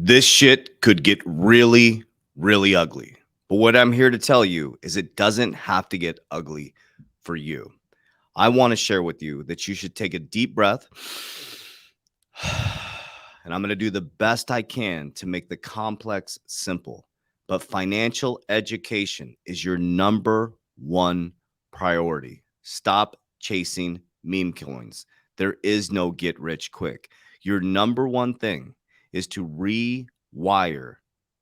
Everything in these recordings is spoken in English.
This shit could get really, really ugly. But what I'm here to tell you is it doesn't have to get ugly for you. I want to share with you that you should take a deep breath. And I'm going to do the best I can to make the complex simple. But financial education is your number one priority. Stop chasing meme coins. There is no get rich quick. Your number one thing is to rewire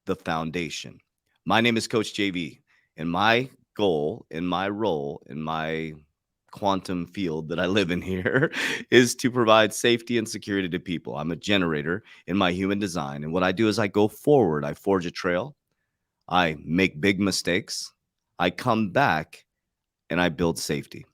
the foundation. My name is Coach JV, and my goal, in my role, in my quantum field that I live in here is to provide safety and security to people. I'm a generator in my human design. And what I do is I go forward, I forge a trail, I make big mistakes, I come back and I build safety.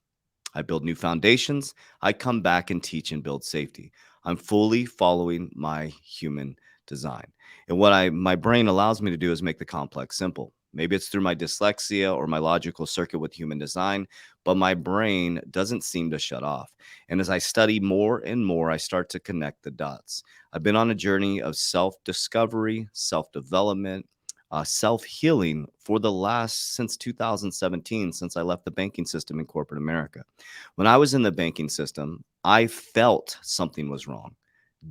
I build new foundations. I come back and teach and build safety. I'm fully following my human design. And what my brain allows me to do is make the complex simple. Maybe it's through my dyslexia or my logical circuit with human design, but my brain doesn't seem to shut off. And as I study more and more, I start to connect the dots. I've been on a journey of self discovery, self development, self healing for the last since 2017, since I left the banking system in corporate America. When I was in the banking system, I felt something was wrong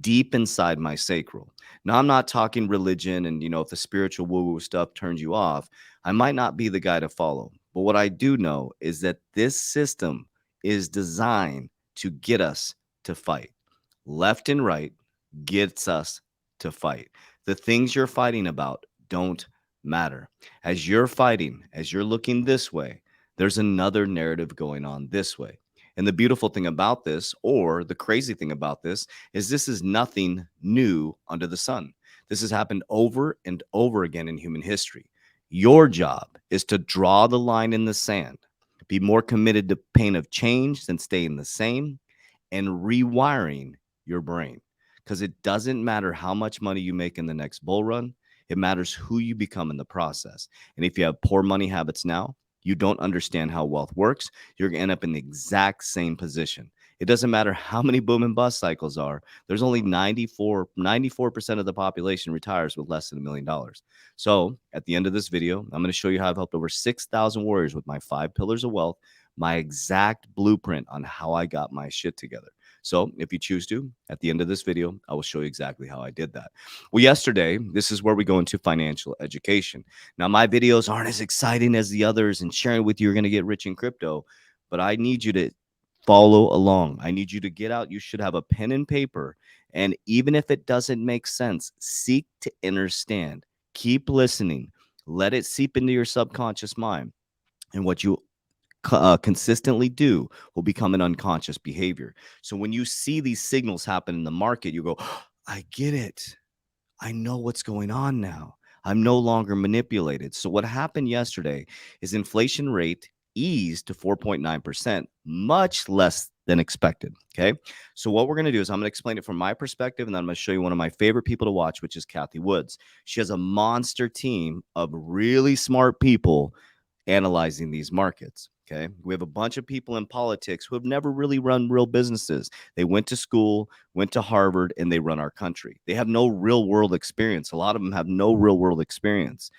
deep inside my sacral. Now, I'm not talking religion and, if the spiritual woo woo stuff turns you off, I might not be the guy to follow. But what I do know is that this system is designed to get us to fight. Left and right gets us to fight. The things you're fighting about don't matter. As you're fighting, as you're looking this way, there's another narrative going on this way. And the beautiful thing about this, or the crazy thing about this is nothing new under the sun. This has happened over and over again in human history. Your job is to draw the line in the sand, be more committed to pain of change than staying the same, and rewiring your brain. Because it doesn't matter how much money you make in the next bull run, it matters who you become in the process. And if you have poor money habits now, you don't understand how wealth works, you're going to end up in the exact same position. It doesn't matter how many boom and bust cycles are. There's only 94% of the population retires with less than $1 million. So at the end of this video, I'm going to show you how I've helped over 6,000 warriors with my 5 pillars of wealth, my exact blueprint on how I got my shit together. So if you choose to, at the end of this video, I will show you exactly how I did that. Well, yesterday, this is where we go into financial education. Now, my videos aren't as exciting as the others, and sharing with you, you're going to get rich in crypto, but I need you to follow along. I need you to get out. You should have a pen and paper. And even if it doesn't make sense, seek to understand. Keep listening. Let it seep into your subconscious mind. And what you consistently do will become an unconscious behavior. So when you see these signals happen in the market, you go, oh, I get it. I know what's going on now. I'm no longer manipulated. So what happened yesterday is inflation rate eased to 4.9%, much less than expected. Okay. So what we're going to do is I'm going to explain it from my perspective, and then I'm going to show you one of my favorite people to watch, which is Kathy Woods. She has a monster team of really smart people analyzing these markets. Okay. We have a bunch of people in politics who have never really run real businesses. They went to school, went to Harvard, and they run our country. They have no real world experience. A lot of them have no real world experience.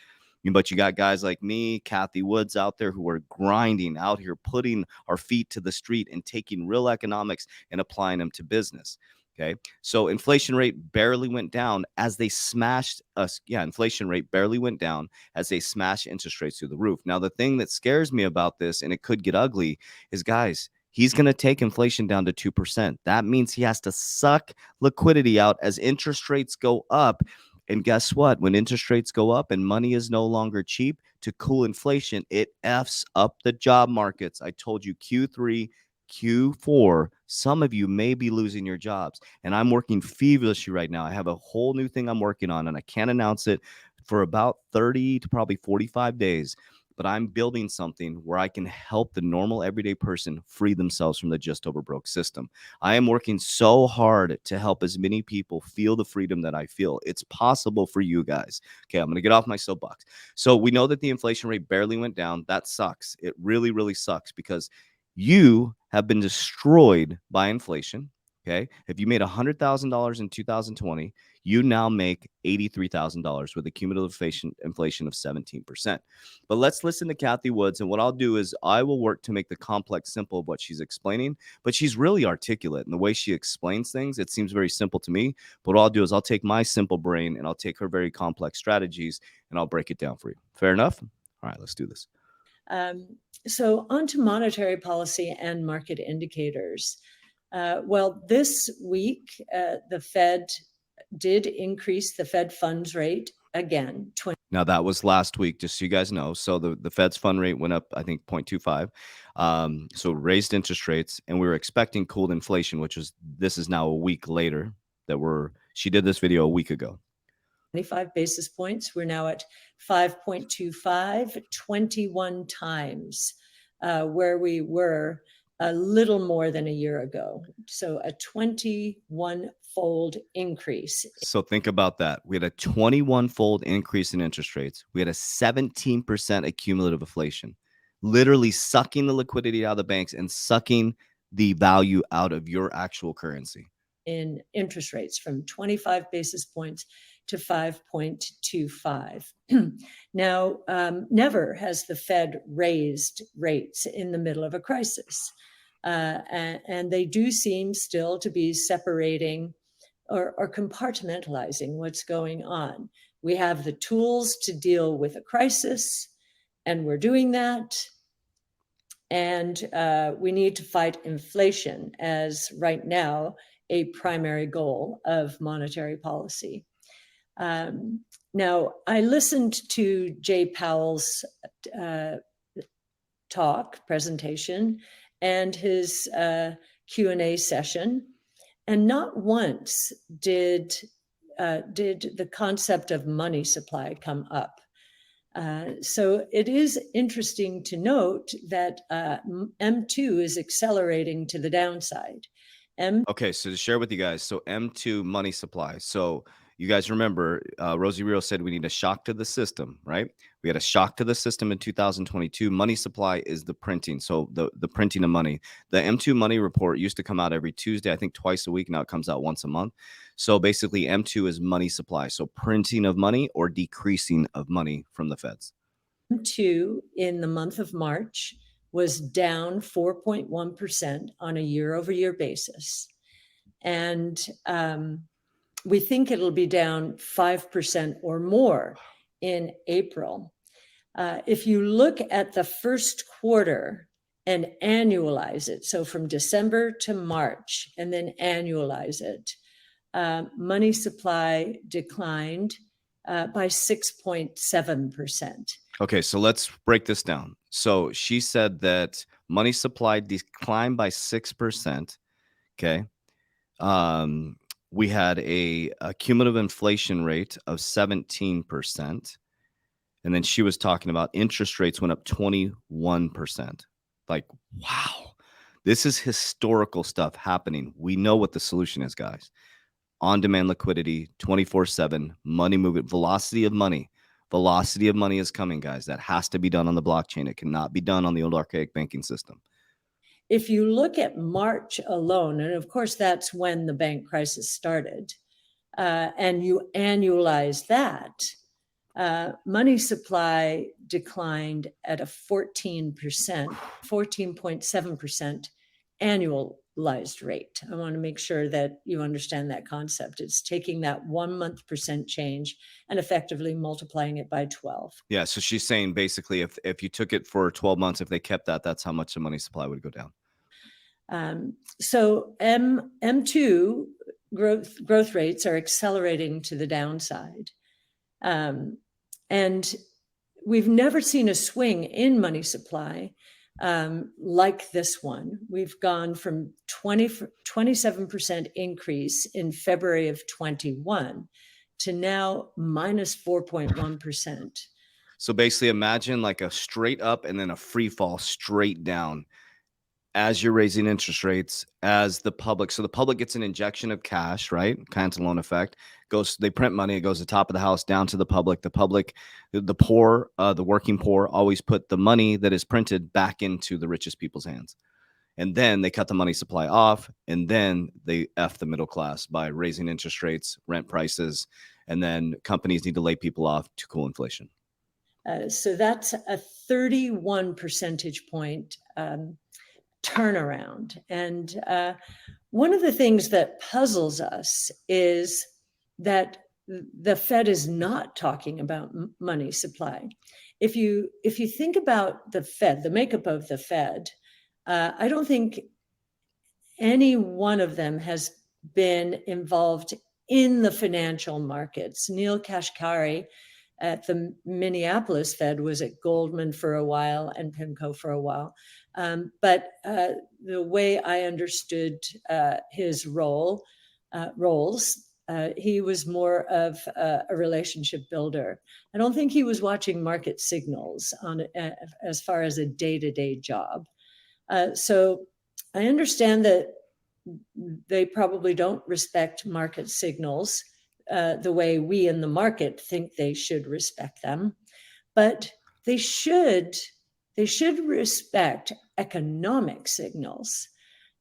But you got guys like me, Kathy Woods out there who are grinding out here, putting our feet to the street and taking real economics and applying them to business. Okay. So inflation rate barely went down as they smashed us. Yeah, inflation rate barely went down as they smashed interest rates through the roof. Now, the thing that scares me about this, and it could get ugly, is guys, he's going to take inflation down to 2%. That means he has to suck liquidity out as interest rates go up. And guess what? When interest rates go up and money is no longer cheap to cool inflation, it F's up the job markets. I told you Q3, Q4, some of you may be losing your jobs. And I'm working feverishly right now. I have a whole new thing I'm working on, and I can't announce it for about 30 to probably 45 days. But I'm building something where I can help the normal everyday person free themselves from the just over broke system. I am working so hard to help as many people feel the freedom that I feel. It's possible for you guys. Okay, I'm going to get off my soapbox. So we know that the inflation rate barely went down. That sucks. It really, really sucks because you have been destroyed by inflation. Okay. If you made $100,000 in 2020, you now make $83,000 with a cumulative inflation of 17%. But let's listen to Kathy Woods. And what I'll do is I will work to make the complex simple of what she's explaining, but she's really articulate. And the way she explains things, it seems very simple to me. But what I'll do is I'll take my simple brain and I'll take her very complex strategies and I'll break it down for you. Fair enough? All right, let's do this. So on to monetary policy and market indicators. Well, this week, the Fed did increase the Fed funds rate again. Now, that was last week, just so you guys know. So the Fed's fund rate went up, I think, 0.25. So raised interest rates, and we were expecting cooled inflation, this is now a week later she did this video a week ago. 25 basis points. We're now at 5.25, 21 times where we were a little more than a year ago. So a 21-fold increase. So think about that. We had a 21-fold increase in interest rates. We had a 17% accumulative inflation, literally sucking the liquidity out of the banks and sucking the value out of your actual currency. In interest rates from 25 basis points to 5.25. Now, never has the Fed raised rates in the middle of a crisis. And they do seem still to be separating or compartmentalizing what's going on. We have the tools to deal with a crisis, and we're doing that. And we need to fight inflation as right now a primary goal of monetary policy. Now, I listened to Jay Powell's presentation and his Q&A session, and not once did the concept of money supply come up. So it is interesting to note that M2 is accelerating to the downside. Okay, so to share with you guys, so M2 money supply. So you guys remember, Rosie Rio said we need a shock to the system, right? We had a shock to the system in 2022. Money supply is the printing, so the printing of money. The M2 money report used to come out every Tuesday, I think twice a week. Now it comes out once a month. So basically, M2 is money supply, so printing of money or decreasing of money from the feds. M2 in the month of March was down 4.1% on a year-over-year basis. And we think it'll be down 5% or more in April. If you look at the first quarter and annualize it, so from December to March, and then annualize it, money supply declined by 6.7%. Okay, so let's break this down. So she said that money supply declined by 6%. Okay. We had a cumulative inflation rate of 17%. And then she was talking about interest rates went up 21%. Like, wow, this is historical stuff happening. We know what the solution is, guys. On-demand liquidity, 24/7, money movement, velocity of money. Velocity of money is coming, guys. That has to be done on the blockchain. It cannot be done on the old archaic banking system. If you look at March alone, and of course that's when the bank crisis started, and you annualize that, money supply declined at a 14.7% annualized rate. I want to make sure that you understand that concept. It's taking that 1 month percent change and effectively multiplying it by 12. Yeah, so she's saying basically if you took it for 12 months, if they kept that, that's how much the money supply would go down. So M2 growth rates are accelerating to the downside. And we've never seen a swing in money supply like this one. We've gone from 27% increase in February of 21 to now minus 4.1%. So basically imagine like a straight up and then a free fall straight down as you're raising interest rates, as the public. So the public gets an injection of cash, right? Kind of loan effect. They print money. It goes to the top of the house down to the public. The public, the poor, the working poor always put the money that is printed back into the richest people's hands. And then they cut the money supply off, and then they F the middle class by raising interest rates, rent prices, and then companies need to lay people off to cool inflation. So that's a 31 percentage point turnaround. And one of the things that puzzles us is that the Fed is not talking about money supply. If you think about the Fed, the makeup of the Fed, I don't think any one of them has been involved in the financial markets. Neil Kashkari at the Minneapolis Fed was at Goldman for a while and PIMCO for a while. But the way I understood his roles, he was more of a relationship builder. I don't think he was watching market signals on as far as a day-to-day job. So I understand that they probably don't respect market signals the way we in the market think they should respect them, but they should respect economic signals.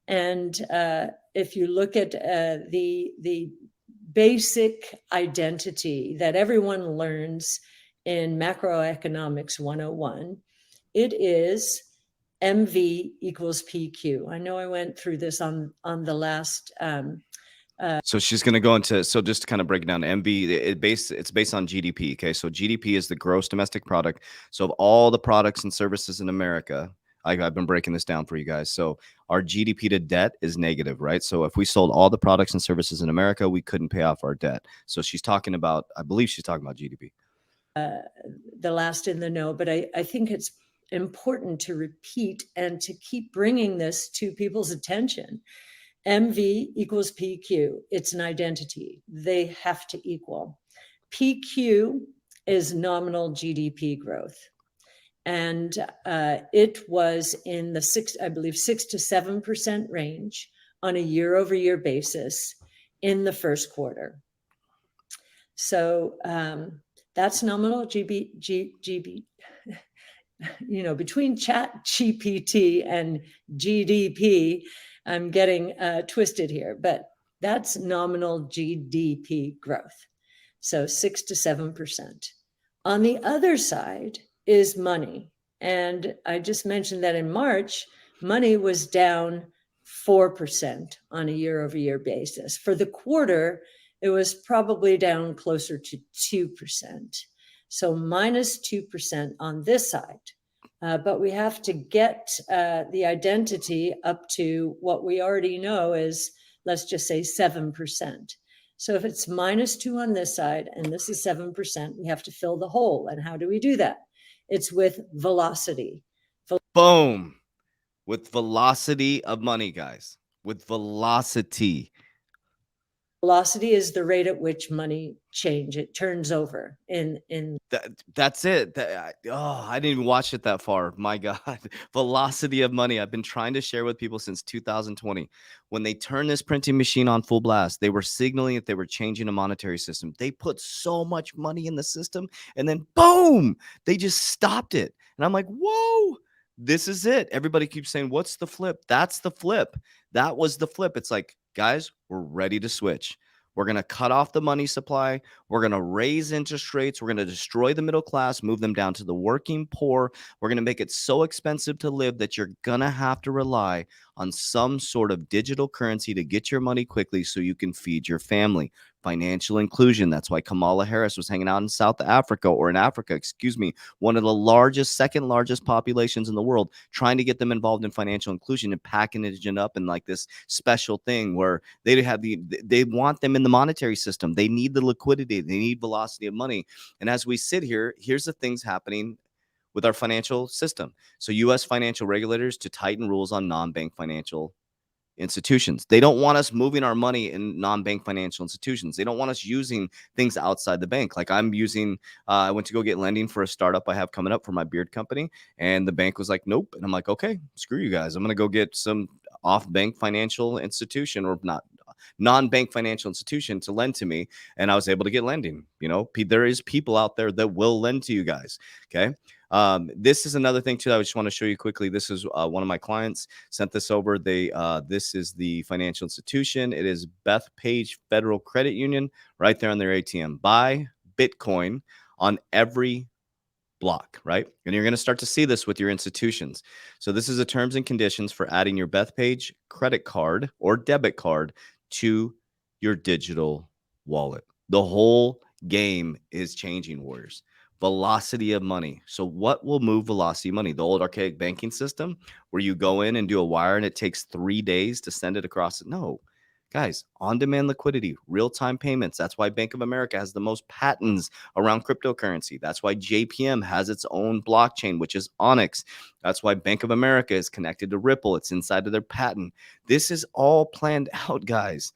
And if you look at the basic identity that everyone learns in Macroeconomics 101, it is MV equals PQ. I know I went through this on the last. So she's going to go into, so just to kind of break it down, MV, it's based on GDP. Okay. So GDP is the gross domestic product. So of all the products and services in America, I've been breaking this down for you guys. So our GDP to debt is negative, right? So if we sold all the products and services in America, we couldn't pay off our debt. So she's talking about, I believe she's talking about GDP. The last in the know, but I think it's important to repeat and to keep bringing this to people's attention. MV equals PQ. It's an identity. They have to equal. PQ is nominal GDP growth. And it was in the 6 to 7% range on a year-over-year basis in the first quarter. So that's nominal GB. You know, between ChatGPT and GDP, I'm getting twisted here, but that's nominal GDP growth. So 6 to 7%. On the other side is money. And I just mentioned that in March, money was down 4% on a year-over-year basis. For the quarter, it was probably down closer to 2%. So minus 2% on this side. But we have to get the identity up to what we already know is, let's just say 7%. So if it's minus 2 on this side and this is 7%, we have to fill the hole. And how do we do that? It's with velocity. Boom. With velocity of money, guys. With velocity. Velocity is the rate at which money it turns over in that's it. I didn't even watch it that far. My God. Velocity of money. I've been trying to share with people since 2020. When they turned this printing machine on full blast, they were signaling that they were changing a monetary system. They put so much money in the system and then boom, they just stopped it. And I'm like, whoa, this is it. Everybody keeps saying, what's the flip? That's the flip. That was the flip. It's like, guys, we're ready to switch. We're going to cut off the money supply. We're going to raise interest rates. We're going to destroy the middle class, move them down to the working poor. We're going to make it so expensive to live that you're going to have to rely on some sort of digital currency to get your money quickly so you can feed your family. Financial inclusion. That's why Kamala Harris was hanging out in South Africa, or in Africa, excuse me, one of the second largest populations in the world, trying to get them involved in financial inclusion and packaging up in like this special thing where they want them in the monetary system. They need the liquidity. They need velocity of money. And as we sit here, here's the things happening with our financial system. So U.S. financial regulators to tighten rules on non-bank financial institutions. They don't want us moving our money in non-bank financial institutions. They don't want us using things outside the bank. Like I'm using, I went to go get lending for a startup I have coming up for my beard company. And the bank was like, nope. And I'm like, okay, screw you guys. I'm going to go get some off-bank financial institution, or not non-bank financial institution, to lend to me. And I was able to get lending. You know, there is people out there that will lend to you guys. Okay. This is another thing too. I just want to show you quickly. This is one of my clients sent this over. This is the financial institution. It is Bethpage Federal Credit Union right there on their ATM. Buy Bitcoin on every block, right? And you're going to start to see this with your institutions. So this is the terms and conditions for adding your Bethpage credit card or debit card to your digital wallet. The whole game is changing, Warriors. Velocity of money. So what will move velocity of money? The old archaic banking system where you go in and do a wire and it takes 3 days to send it across. No, guys, on-demand liquidity, real-time payments. That's why Bank of America has the most patents around cryptocurrency. That's why JPM has its own blockchain, which is Onyx. That's why Bank of America is connected to Ripple. It's inside of their patent. This is all planned out, guys.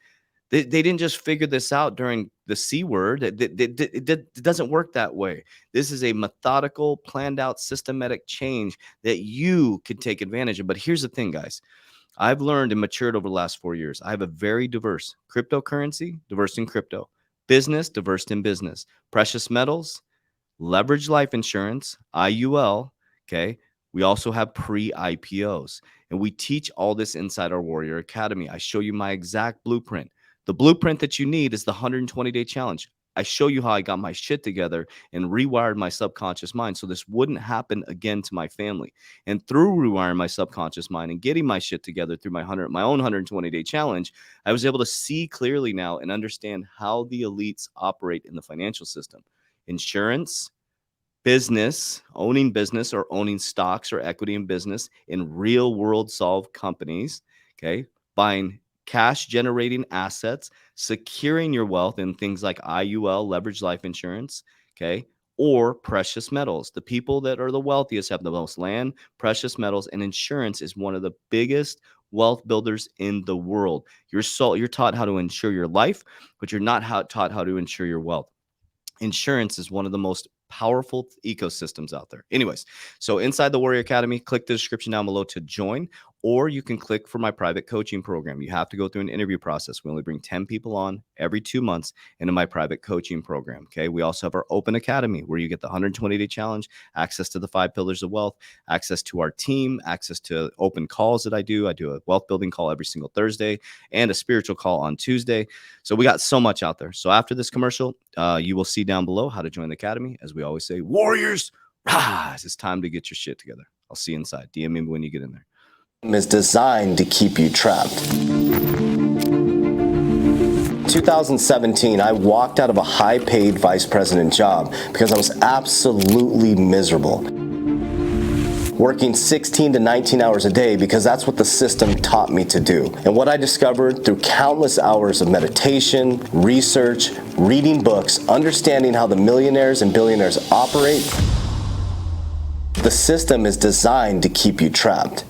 They didn't just figure this out during the C word. It doesn't work that way. This is a methodical, planned out, systematic change that you can take advantage of. But here's the thing, guys. I've learned and matured over the last 4 years. I have a very diverse cryptocurrency, diverse in crypto, business, diverse in business, precious metals, leverage life insurance, IUL. Okay. We also have pre-IPOs, and we teach all this inside our Warrior Academy. I show you my exact blueprint. The blueprint that you need is the 120-day challenge. I show you how I got my shit together and rewired my subconscious mind so this wouldn't happen again to my family. And through rewiring my subconscious mind and getting my shit together through my own 120-day challenge, I was able to see clearly now and understand how the elites operate in the financial system. Insurance, business, owning business or owning stocks or equity in business in real world solved companies, okay? Buying cash generating assets, securing your wealth in things like IUL, leverage life insurance, okay? Or precious metals. The people that are the wealthiest have the most land, precious metals, and insurance is one of the biggest wealth builders in the world. You're taught how to insure your life, but you're not taught how to insure your wealth. Insurance is one of the most powerful ecosystems out there. Anyways, so inside the Warrior Academy, click the description down below to join, or you can click for my private coaching program. You have to go through an interview process. We only bring 10 people on every 2 months into my private coaching program. Okay. We also have our open academy where you get the 120-day challenge, access to the 5 pillars of wealth, access to our team, access to open calls that I do. I do a wealth building call every single Thursday and a spiritual call on Tuesday. So we got so much out there. So after this commercial, you will see down below how to join the academy. As we always say, Warriors, rise. It's time to get your shit together. I'll see you inside. DM me when you get in there. Is designed to keep you trapped. 2017, I walked out of a high-paid vice president job because I was absolutely miserable. Working 16 to 19 hours a day because that's what the system taught me to do. And what I discovered through countless hours of meditation, research, reading books, understanding how the millionaires and billionaires operate, the system is designed to keep you trapped.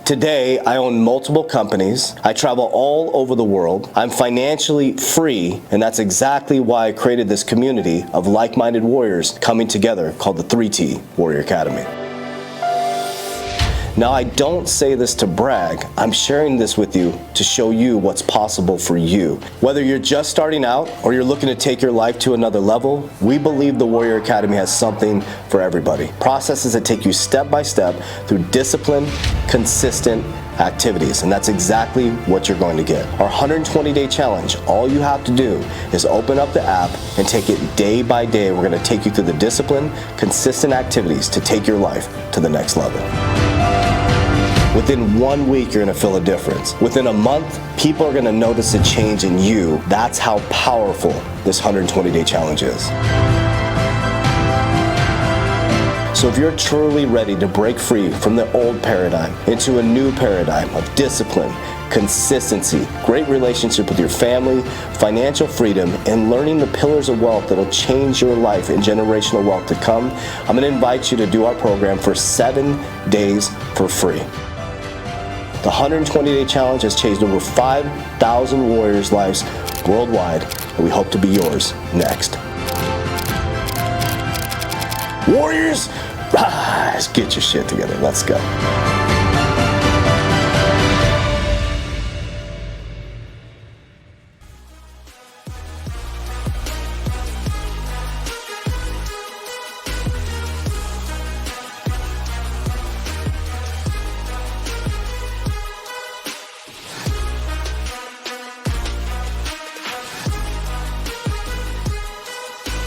Today, I own multiple companies. I travel all over the world. I'm financially free, and that's exactly why I created this community of like-minded warriors coming together called the 3T Warrior Academy. Now, I don't say this to brag. I'm sharing this with you to show you what's possible for you. Whether you're just starting out or you're looking to take your life to another level, we believe the Warrior Academy has something for everybody. Processes that take you step by step through disciplined, consistent activities, and that's exactly what you're going to get. Our 120-day challenge, all you have to do is open up the app and take it day by day. We're going to take you through the disciplined, consistent activities to take your life to the next level. Within 1 week, you're going to feel a difference. Within a month, people are going to notice a change in you. That's how powerful this 120-day challenge is. So if you're truly ready to break free from the old paradigm into a new paradigm of discipline, consistency, great relationship with your family, financial freedom, and learning the pillars of wealth that'll change your life and generational wealth to come, I'm going to invite you to do our program for 7 days for free. The 120-day challenge has changed over 5,000 warriors' lives worldwide, and we hope to be yours next. Warriors, rise! Get your shit together. Let's go.